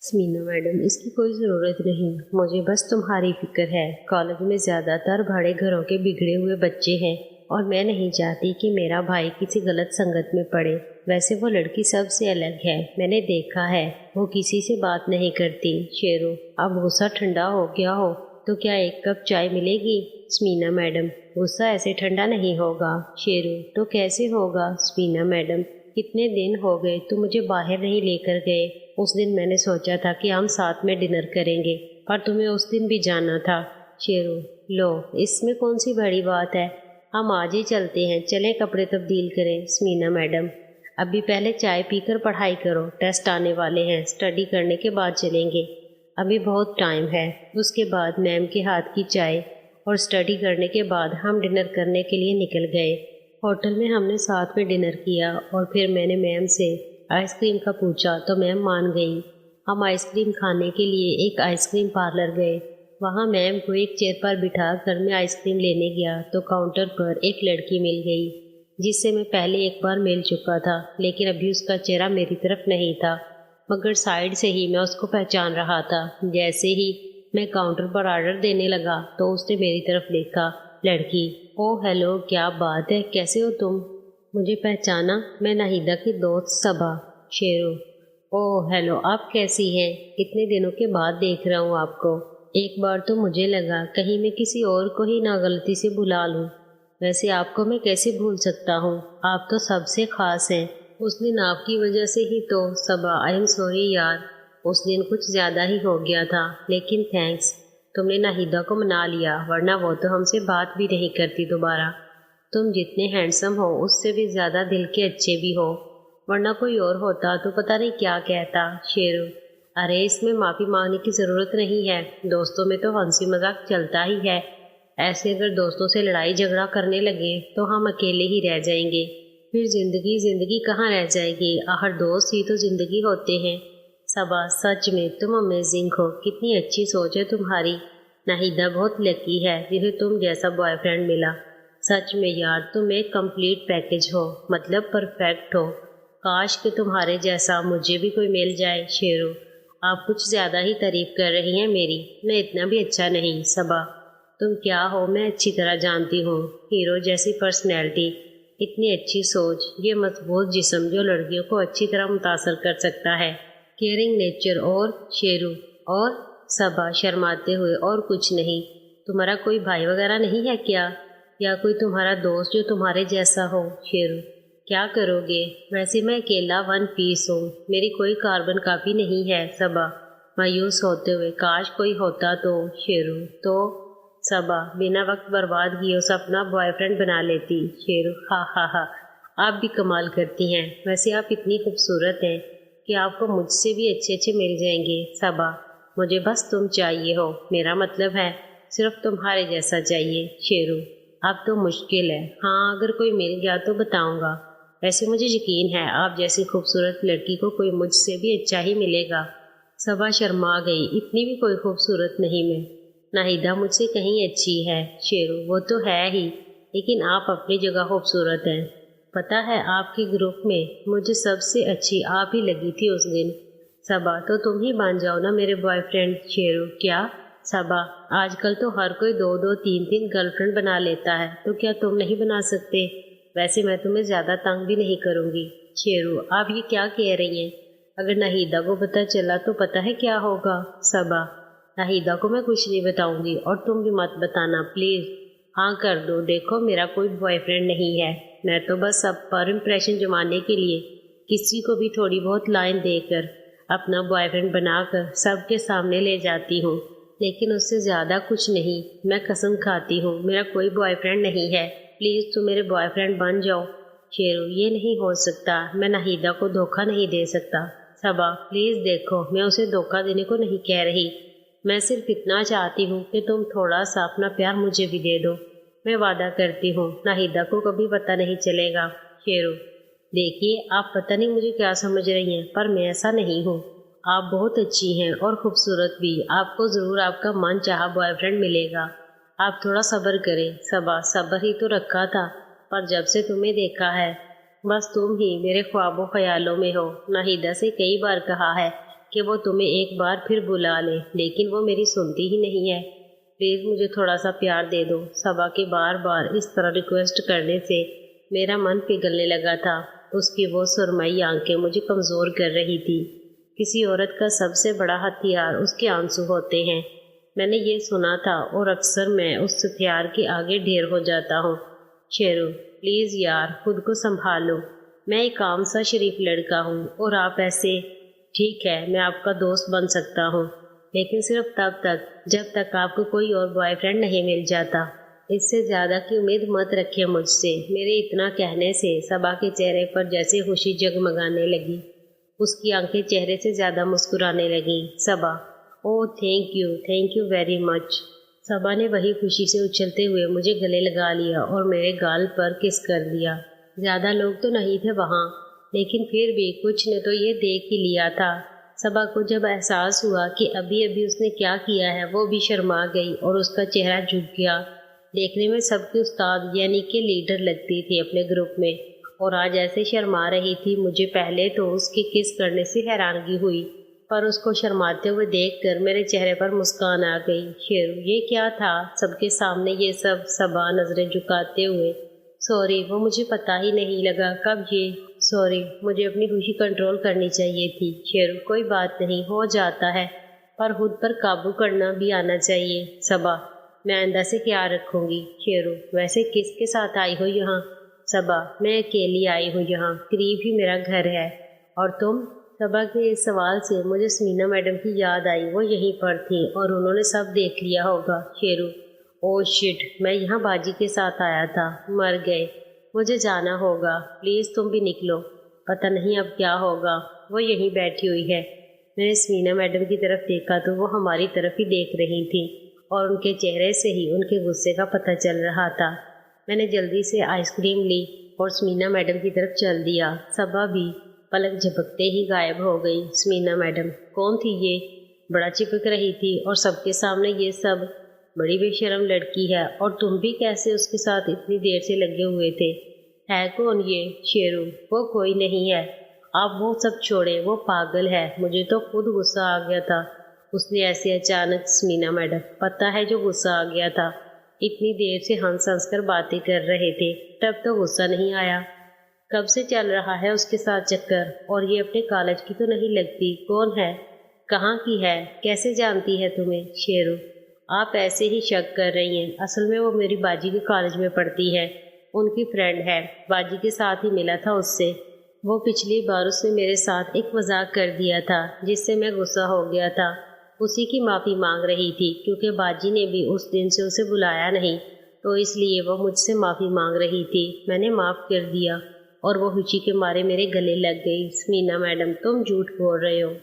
سمینا madam, اس کی کوئی ضرورت نہیں، مجھے بس تمہاری فکر ہے۔ کالج میں زیادہ تر بڑے گھروں کے بگڑے ہوئے بچے ہیں اور میں نہیں چاہتی کہ میرا بھائی کسی غلط سنگت میں پڑے۔ ویسے وہ لڑکی سب سے الگ ہے، میں نے دیکھا ہے، وہ کسی سے بات نہیں کرتی۔ شیرو، اب غصہ ٹھنڈا ہو گیا ہو تو کیا ایک کپ چائے ملے گی؟ سمینا میڈم، غصہ ایسے ٹھنڈا نہیں ہوگا۔ شیرو، تو کیسے ہوگا؟ سمینا میڈم، کتنے دن ہو گئے تو مجھے باہر نہیں لے کر گئے۔ اس دن میں نے سوچا تھا کہ ہم ساتھ میں ڈنر کریں گے اور تمہیں اس دن بھی جانا تھا۔ شیرو، لو، اس میں کون سی بڑی بات ہے، ہم آج ہی چلتے ہیں، چلیں کپڑے تبدیل کریں۔ سمینا میڈم، ابھی پہلے چائے پی کر پڑھائی کرو، ٹیسٹ آنے والے ہیں، اسٹڈی کرنے کے بعد چلیں گے، ابھی بہت ٹائم ہے۔ اس کے بعد میم کے ہاتھ کی چائے اور اسٹڈی کرنے کے بعد ہم ڈنر کرنے کے لیے نکل گئے۔ ہوٹل میں ہم نے ساتھ میں ڈنر کیا اور پھر میں نے میم سے آئس کریم کا پوچھا تو میم مان گئی۔ ہم آئس کریم کھانے کے لیے ایک آئس کریم پارلر گئے۔ وہاں میم کو ایک چیئر پر بٹھا کر میں آئس کریم لینے گیا تو کاؤنٹر پر ایک لڑکی مل گئی جس سے میں پہلے ایک بار مل چکا تھا، لیکن ابھی اس کا چہرہ میری طرف نہیں تھا، مگر سائیڈ سے ہی میں اس کو پہچان رہا تھا۔ جیسے ہی میں کاؤنٹر پر آرڈر دینے لگا تو اس نے میری طرف دیکھا۔ لڑکی، او ہیلو، کیا بات ہے، کیسے ہو تم؟ مجھے پہچانا؟ میں ناہیدہ کی دوست صبا۔ شیرو، او ہیلو، آپ کیسی ہیں؟ اتنے دنوں کے بعد دیکھ رہا ہوں آپ کو۔ ایک بار تو مجھے لگا کہیں میں کسی اور کو ہی نہ غلطی سے بلا لوں، ویسے آپ کو میں کیسے بھول سکتا ہوں، آپ تو سب سے خاص ہیں۔ اس دن آپ کی وجہ سے ہی تو صبا، آئی ایم سوری یار، اس دن کچھ زیادہ ہی ہو گیا تھا، لیکن تھینکس، تم نے ناہیدہ کو منا لیا، ورنہ وہ تو ہم سے بات بھی نہیں کرتی دوبارہ۔ تم جتنے ہینڈسم ہو اس سے بھی زیادہ دل کے اچھے بھی ہو، ورنہ کوئی اور ہوتا تو پتہ نہیں کیا کہتا۔ شیرو، ارے اس میں معافی مانگنے کی ضرورت نہیں ہے، دوستوں میں تو ہنسی مذاق چلتا ہی ہے، ایسے اگر دوستوں سے لڑائی جھگڑا کرنے لگے تو ہم اکیلے ہی رہ جائیں گے، پھر زندگی کہاں رہ جائے گی، آخر دوست ہی تو زندگی ہوتے ہیں۔ صبا، سچ میں تم امیزنگ ہو، کتنی اچھی سوچ ہے تمہاری۔ ناہیدہ بہت لکی ہے جسے تم جیسا بوائے فرینڈ ملا، سچ میں یار تم ایک کمپلیٹ پیکج ہو، مطلب پرفیکٹ ہو، کاش کہ تمہارے جیسا مجھے بھی کوئی مل جائے۔ شیرو، آپ کچھ زیادہ ہی تعریف کر رہی ہیں میری، میں اتنا بھی اچھا نہیں۔ صبا، تم کیا ہو میں اچھی طرح جانتی ہوں، ہیرو جیسی پرسنالٹی، اتنی اچھی سوچ، یہ مضبوط جسم جو لڑکیوں کو اچھی طرح متاثر کر سکتا ہے، کیئرنگ نیچر، اور شیرو اور صبا شرماتے ہوئے، اور کچھ نہیں، تمہارا کوئی بھائی وغیرہ نہیں ہے کیا، یا کوئی تمہارا دوست جو تمہارے جیسا ہو؟ شیرو، کیا کرو گے، ویسے میں اکیلا ون پیس ہوں، میری کوئی کاربن کاپی نہیں ہے۔ صبا مایوس ہوتے ہوئے، کاش کوئی ہوتا تو۔ شیرو، تو صبا بنا وقت برباد کیے اسے اپنا بوائے فرینڈ بنا لیتی۔ شیرو، ہاں ہاں ہاں، آپ بھی کمال کرتی ہیں، ویسے آپ اتنی خوبصورت ہیں کہ آپ کو مجھ سے بھی اچھے اچھے مل جائیں گے۔ صبا، مجھے بس تم چاہیے ہو، میرا مطلب ہے صرف تمہارے جیسا چاہیے۔ شیرو، اب تو مشکل ہے، ہاں اگر کوئی مل گیا تو بتاؤں گا، ویسے مجھے یقین ہے آپ جیسی خوبصورت لڑکی کو کوئی مجھ سے بھی اچھا ہی ملے گا۔ صبا شرما گئی، اتنی بھی کوئی خوبصورت نہیں میں، ناہیدہ مجھ سے کہیں اچھی ہے۔ شیرو، وہ تو ہے ہی، لیکن آپ اپنی جگہ خوبصورت ہیں، پتہ ہے آپ کے گروپ میں مجھے سب سے اچھی آپ ہی لگی تھی اس دن۔ صبا، تو تم ہی بن جاؤ نا میرے بوائے فرینڈ۔ شیرو، کیا؟ صبا، آج کل تو ہر کوئی 2 2 3 3 گرل فرینڈ بنا لیتا ہے، تو کیا تم نہیں بنا سکتے؟ ویسے میں تمہیں زیادہ تنگ بھی نہیں کروں گی۔ شیرو، آپ یہ کیا کہہ رہی ہیں، اگر ناہیدہ کو پتہ چلا تو پتہ ہے کیا ہوگا؟ صبا، ناہیدہ کو میں کچھ نہیں بتاؤں گی اور تم بھی مت بتانا پلیز، ہاں کر دو، دیکھو میرا کوئی بوائے فرینڈ نہیں ہے، میں تو بس سب پر امپریشن جمانے کے لیے کسی کو بھی تھوڑی بہت لائن دے کر اپنا بوائے فرینڈ بنا کر سب کے سامنے لے جاتی ہوں، لیکن اس سے زیادہ کچھ نہیں، میں قسم کھاتی ہوں میرا کوئی بوائے فرینڈ نہیں ہے، پلیز تم میرے بوائے فرینڈ بن جاؤ۔ شیرو، یہ نہیں ہو سکتا، میں ناہیدہ کو دھوکہ نہیں دے سکتا۔ صبا، پلیز دیکھو میں اسے دھوکہ دینے کو نہیں کہہ رہی، میں صرف اتنا چاہتی ہوں کہ تم تھوڑا سا اپنا پیار مجھے بھی دے دو، میں وعدہ کرتی ہوں ناہیدہ کو کبھی پتہ نہیں چلے گا۔ شیرو، دیکھیے آپ پتہ نہیں مجھے کیا سمجھ رہی ہیں، پر میں ایسا نہیں ہوں، آپ بہت اچھی ہیں اور خوبصورت بھی، آپ کو ضرور آپ کا من چاہا بوائے فرینڈ ملے گا، آپ تھوڑا صبر کریں۔ صبا، صبر ہی تو رکھا تھا، پر جب سے تمہیں دیکھا ہے بس تم ہی میرے خواب و خیالوں میں ہو، ناہیدہ سے کئی بار کہا ہے کہ وہ تمہیں ایک بار پھر بلا لے، لیکن وہ میری سنتی ہی نہیں ہے۔ پلیز مجھے تھوڑا سا پیار دے دو۔ صبا کے بار بار اس طرح ریکویسٹ کرنے سے میرا من پگھلنے لگا تھا۔ اس کی وہ سرمئی آنکھیں مجھے کمزور کر رہی تھی۔ کسی عورت کا سب سے بڑا ہتھیار اس کے آنسو ہوتے ہیں، میں نے یہ سنا تھا، اور اکثر میں اس ہتھیار کے آگے ڈھیر ہو جاتا ہوں۔ شیرو پلیز یار، خود کو سنبھالو۔ میں ایک عام سا شریف لڑکا ہوں اور آپ ایسے۔ ٹھیک ہے، میں آپ کا دوست بن سکتا ہوں، لیکن صرف تب تک جب تک آپ کو کوئی اور بوائے فرینڈ نہیں مل جاتا۔ اس سے زیادہ کی امید مت رکھیں مجھ سے۔ میرے اتنا کہنے سے صبا کے چہرے پر جیسے خوشی جگمگانے لگی۔ اس کی آنکھیں چہرے سے زیادہ مسکرانے لگیں۔ صبا اوہ تھینک یو ویری مچ۔ صبا نے وہی خوشی سے اچھلتے ہوئے مجھے گلے لگا لیا اور میرے گال پر کس کر دیا۔ زیادہ لوگ تو نہیں تھے وہاں، لیکن پھر بھی کچھ نے تو یہ دیکھ ہی لیا تھا۔ صبا کو جب احساس ہوا کہ ابھی اس نے کیا کیا ہے، وہ بھی شرما گئی اور اس کا چہرہ جھک گیا۔ دیکھنے میں سب کی استاد یعنی کہ لیڈر لگتی تھی اپنے گروپ میں، اور آج ایسے شرما رہی تھی۔ مجھے پہلے تو اس کے کس کرنے سے حیرانگی ہوئی، پر اس کو شرماتے ہوئے دیکھ کر میرے چہرے پر مسکان آ گئی۔ شیرو یہ کیا تھا سب کے سامنے یہ سب؟ صبا نظریں جھکاتے ہوئے سوری، وہ مجھے پتہ ہی نہیں لگا کب یہ۔ سوری، مجھے اپنی خوشی کنٹرول کرنی چاہیے تھی۔ شیرو کوئی بات نہیں، ہو جاتا ہے، پر خود پر قابو کرنا بھی آنا چاہیے۔ صبا میں آئندہ سے خیال رکھوں گی۔ شیرو ویسے کس کے ساتھ آئی ہو یہاں؟ صبا میں اکیلی آئی ہوں یہاں، قریب ہی میرا گھر ہے۔ اور تم؟ صبا کے اس سوال سے مجھے سمینا میڈم کی یاد آئی، وہ یہیں پر تھیں اور انہوں نے سب دیکھ لیا ہوگا۔ شیرو اوہ شٹ، میں یہاں باجی کے ساتھ آیا تھا، مر گئے، مجھے جانا ہوگا، پلیز تم بھی نکلو، پتہ نہیں اب کیا ہوگا۔ وہ یہیں بیٹھی ہوئی ہے۔ میں نے سمینا میڈم کی طرف دیکھا تو وہ ہماری طرف ہی دیکھ رہی تھی، اور ان کے چہرے سے ہی ان کے غصے کا پتہ چل رہا تھا۔ میں نے جلدی سے آئس کریم لی اور سمینا میڈم کی طرف چل دیا۔ صبا بھی پلک جھپکتے ہی غائب ہو گئی۔ سمینا میڈم کون تھی یہ؟ بڑا چپک رہی تھی اور سب کے سامنے یہ سب، بڑی بے شرم لڑکی ہے، اور تم بھی کیسے اس کے ساتھ اتنی دیر سے لگے ہوئے تھے؟ ہے کون یہ؟ شیرو وہ کوئی نہیں ہے، آپ وہ سب چھوڑیں، وہ پاگل ہے۔ مجھے تو خود غصہ آ گیا تھا، اس نے ایسے اچانک۔ سمینا میڈم پتہ ہے جو غصہ آ گیا تھا، اتنی دیر سے ہنس ہنس کر باتیں کر رہے تھے، تب تو غصہ نہیں آیا۔ کب سے چل رہا ہے اس کے ساتھ چکر؟ اور یہ اپنے کالج کی تو نہیں لگتی، کون ہے؟ کہاں کی ہے؟ کیسے جانتی ہے تمہیں؟ شیرو آپ ایسے ہی شک کر رہی ہیں، اصل میں وہ میری باجی کے کالج میں پڑھتی ہے، ان کی فرینڈ ہے، باجی کے ساتھ ہی ملا تھا اس سے۔ وہ پچھلی بار اس نے میرے ساتھ ایک مذاق کر دیا تھا جس سے میں غصہ ہو گیا تھا، اسی کی معافی مانگ رہی تھی، کیونکہ باجی نے بھی اس دن سے اسے بلایا نہیں، تو اس لیے وہ مجھ سے معافی مانگ رہی تھی۔ میں نے معاف کر دیا اور وہ خوشی کے مارے میرے گلے لگ گئی۔ سمینا میڈم تم جھوٹ بول رہے ہو۔